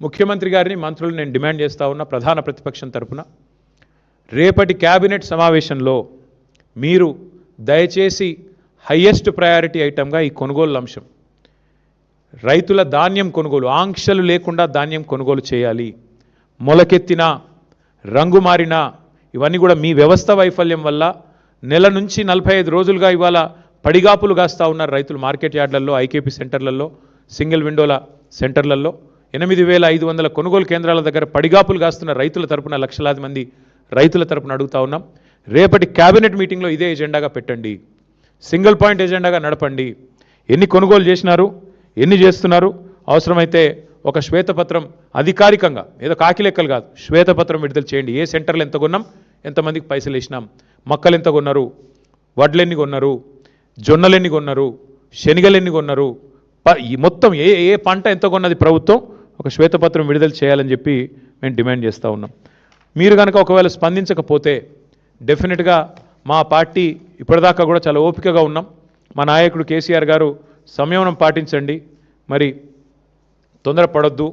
ముఖ్యమంత్రి గారిని మంత్రులు నేను డిమాండ్ చేస్తా ఉన్నా ప్రధాన ప్రతిపక్షం తరపున రేపటి కేబినెట్ సమావేశంలో మీరు దయచేసి హైయెస్ట్ ప్రయారిటీ ఐటమ్గా ఈ కొనుగోలు అంశం రైతుల ధాన్యం కొనుగోలు ఆంక్షలు లేకుండా ధాన్యం కొనుగోలు చేయాలి. మొలకెత్తిన రంగు మారిన ఇవన్నీ కూడా మీ వ్యవస్థ వైఫల్యం వల్ల నెల నుంచి 45 రోజులుగా ఇవాళ పడిగాపులు కాస్తా ఉన్నారు రైతులు మార్కెట్ యార్డ్లలో ఐకేపీ సెంటర్లలో సింగిల్ విండోల సెంటర్లలో 8500 కొనుగోలు కేంద్రాల దగ్గర పడిగాపులు కాస్తున్న రైతుల తరపున లక్షలాది మంది రైతుల తరపున అడుగుతా ఉన్నాం. రేపటి కేబినెట్ మీటింగ్లో ఇదే ఎజెండాగా పెట్టండి, సింగిల్ పాయింట్ ఎజెండాగా నడపండి. ఎన్ని కొనుగోలు చేసినారు, ఎన్ని చేస్తున్నారు, అవసరమైతే ఒక శ్వేతపత్రం అధికారికంగా ఏదో కాకి లెక్కలు కాదు శ్వేతపత్రం విడుదల చేయండి. ఏ సెంటర్లు ఎంత కొన్నాం, ఎంతమందికి పైసలు వేసినాం, మొక్కలు ఎంత కొన్నారు, వడ్లు ఎన్ని కొన్నారు, జొన్నలు ఎన్ని కొన్నారు, శనగలు ఎన్ని కొన్నారు, మొత్తం ఏ ఏ పంట ఎంత కొన్నది ప్రభుత్వం ఒక శ్వేతపత్రం విడుదల చేయాలని చెప్పి మేము డిమాండ్ చేస్తూ ఉన్నాం. మీరు కనుక ఒకవేళ స్పందించకపోతే డెఫినెట్గా మా పార్టీ ఇప్పటిదాకా కూడా చాలా ఓపికగా ఉన్నాం. మా నాయకుడు కేసీఆర్ గారు సంయమనం పాటించండి, మరి తొందరపడొద్దు,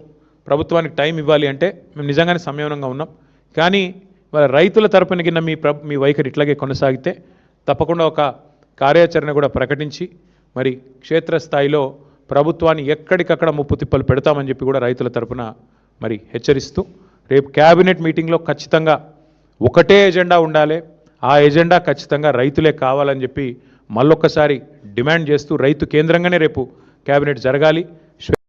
ప్రభుత్వానికి టైం ఇవ్వాలి అంటే మేము నిజంగానే సంయమనంగా ఉన్నాం. కానీ వాళ్ళ రైతుల తరపున కింద మీ వైఖరి ఇట్లాగే కొనసాగితే తప్పకుండా ఒక కార్యాచరణ కూడా ప్రకటించి మరి క్షేత్రస్థాయిలో ప్రభుత్వాన్ని ఎక్కడికక్కడ ముప్పు తిప్పలు పెడతామని చెప్పి కూడా రైతుల తరపున మరి హెచ్చరిస్తూ రేపు క్యాబినెట్ మీటింగ్లో ఖచ్చితంగా ఒకటే ఎజెండా ఉండాలి. ఆ ఎజెండా ఖచ్చితంగా రైతులే కావాలని చెప్పి మళ్ళొక్కసారి డిమాండ్ చేస్తూ రైతు కేంద్రంగానే రేపు క్యాబినెట్ జరగాలి.